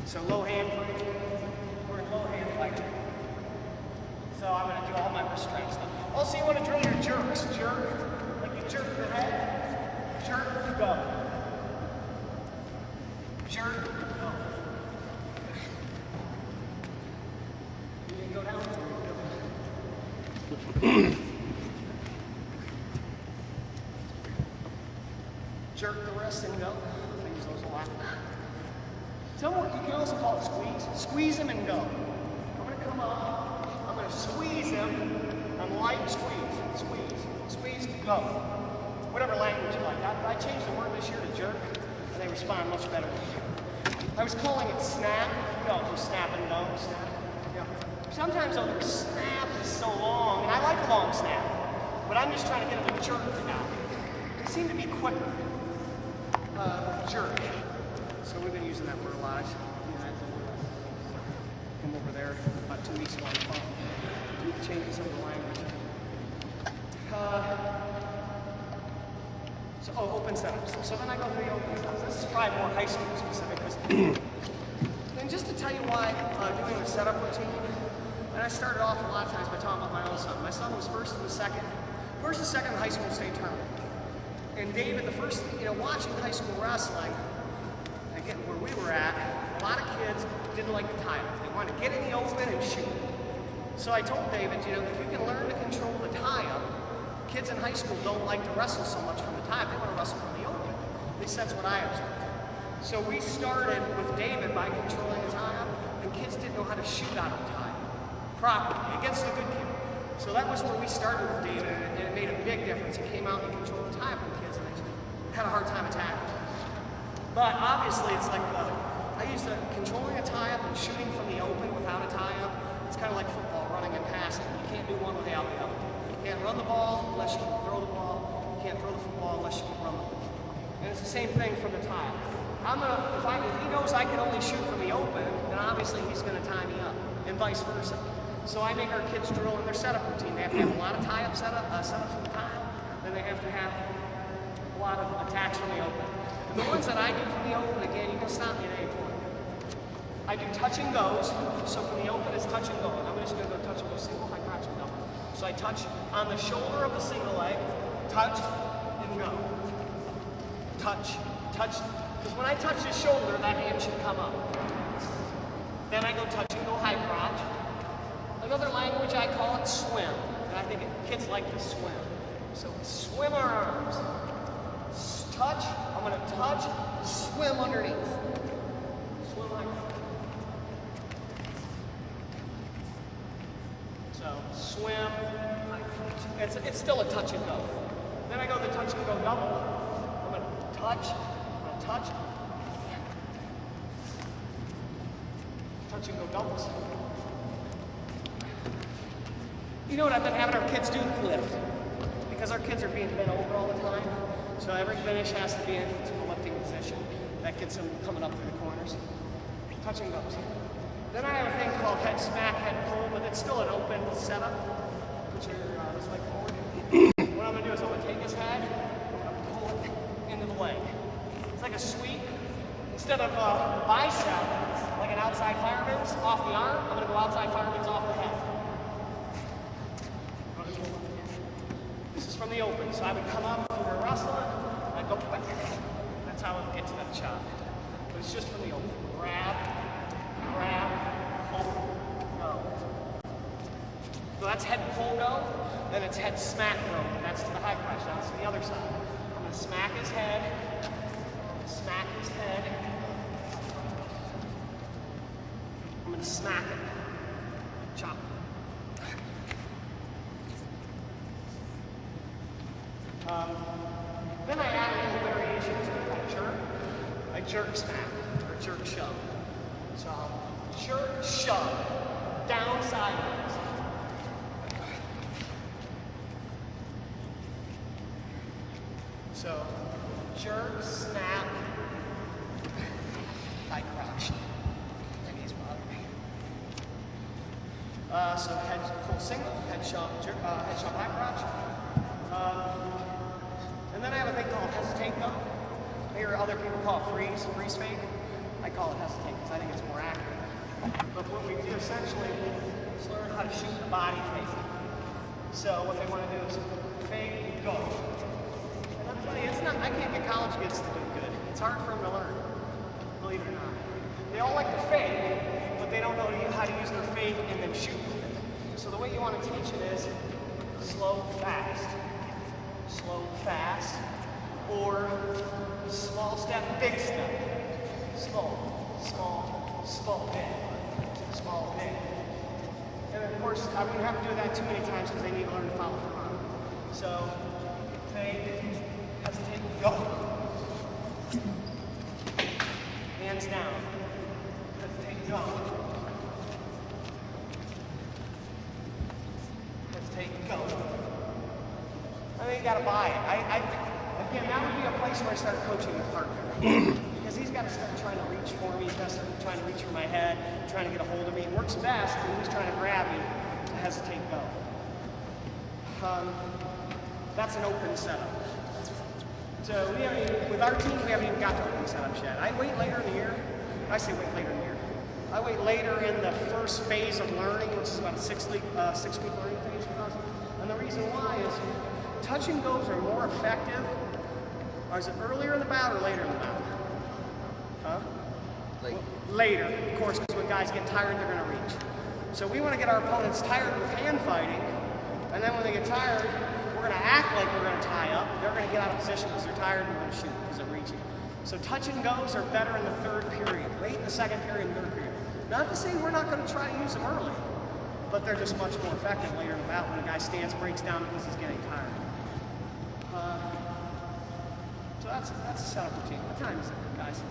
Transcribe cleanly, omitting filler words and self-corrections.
So low hand fighting, we're in low hand fighting. So I'm going to do all my wrist strength stuff. Also, you want to drill your jerks. Jerk, like you jerk your head, jerk, go. Jerk, go. You can go down. Jerk the wrist and go. I use those a lot. You can also call it squeeze. Squeeze him and go. I'm going to come up. I'm going to squeeze him. I'm light squeeze. Squeeze. Squeeze, go. Whatever language you like. I changed the word this year to jerk, and they respond much better. I was calling it snap. Go. Snap and go. Snap. Yeah. Sometimes though, their snap is so long, and I like a long snap, but I'm just trying to get them to jerk now. They seem to be quicker. Jerk. So we've been using that word a lot. Come over there about 2 weeks ago on the phone. Changing some of the language. Open setups. So then I go through the open setups. This is probably more high school specific. And just to tell you why doing the setup routine, and I started off a lot of times by talking about my own son. My son was first and second in the high school state tournament. And David, watching high school wrestling, again, where we were at, a lot of kids didn't like the tie-up. They wanted to get in the open and shoot. So I told David, if you can learn to control the tie-up, kids in high school don't like to wrestle so much from the tie-up. They want to wrestle from the open. At least that's what I observed. So we started with David by controlling the tie-up, and kids didn't know how to shoot out of the tie-up properly against a good kid. So that was where we started with David, and it made a big difference. He came out and controlled the tie-up with kids, and they had a hard time attacking. But obviously, it's like I used to controlling a tie-up and shooting from the open without a tie-up. It's kind of like football, running and passing. You can't do one without the other. You can't run the ball unless you can throw the ball. You can't throw the football unless you can run the ball. And it's the same thing from the tie-up. If he knows I can only shoot from the open, then obviously he's going to tie me up, and vice versa. So I make our kids drill in their setup routine. They have to have a lot of tie-up setups from the time, then they have to have a lot of attacks from the open. And the ones that I do from the open, again, you can stop me at any point. I do touch and goes. So from the open is touch and go. And I'm just going to go touch and go single, high crotch and go. So I touch on the shoulder of the single leg, touch and go. Touch, touch. Because when I touch his shoulder, that hand should come up. Then I go touch and go high crotch. Another language I call it swim. And I think kids like to swim. So swim our arms. Touch, I'm going to touch, swim underneath. Swim like that. So swim, it's still a touch and go. Then I go the touch and go double. I'm going to touch, touch and go doubles. You know what I've been having our kids do? Lift. Because our kids are being bent over all the time. So every finish has to be in a lifting position. That gets them coming up through the corners. Touch and goes. Then I have a thing called head smack, head pull, but it's still an open setup. Put your leg forward. What I'm going to do is I'm going to take his head, I'm going to pull it into the leg. It's like a sweep. Instead of bicep, like an outside fireman's off the arm, I'm going to go outside fireman's off the head. This is from the open, so I would come up when we're wrestling, and I'd go quick. That's how I would get to that shot. But it's just from the open. Grab, pull, go. So that's head pull go, then it's head smack go. That's to the high crotch, now it's to the other side. I'm going to smack his head, I'm going to smack it, chop. Then I add a little variation to it. I jerk smack, or jerk shove. So jerk shove, down sideways. So jerk, snap, high crotch. My knees bother me. So head pull single, head shove, high crotch. And then I have a thing called hesitate go. I hear other people call it freeze fake. I call it hesitate because I think it's more accurate. But what we do essentially is learn how to shoot the body facing. So what they want to do is fake, go. And I'm telling you, it's not, I can't get college kids to do good. It's hard for them to learn, believe it or not. They all like to fake, but they don't know how to use their fake and then shoot. So the way you want to teach it is slow, fast, or small step, big step. Small, big. And of course, I wouldn't have to do that too many times because they need to learn to follow through. So, fake, hesitate, go. Hands down. Hesitate, go. Hesitate, go. I think you gotta buy it. Again, that would be a place where I start coaching the partner. Because he's got to start trying to reach for me, he's got to start trying to reach for my head, trying to get a hold of me. It works best when he's trying to grab me to hesitate, go. That's an open setup. So with our team, we haven't even got to open setups yet. I wait later in the year. I say wait later in the year. I wait later in the first phase of learning, which is about a 6-week learning phase for us. And the reason why is touch and goes are more effective. Or is it earlier in the bout or later in the bout? Huh? Later, of course, because when guys get tired, they're going to reach. So we want to get our opponents tired with hand fighting, and then when they get tired, we're going to act like we're going to tie up. They're going to get out of position because they're tired and we're going to shoot because they're reaching. So touch and goes are better in the third period, late in the second period and third period. Not to say we're not going to try to use them early, but they're just much more effective later in the bout when a guy stands, breaks down because he's getting tired. So that's a setup routine. What time is it, guys?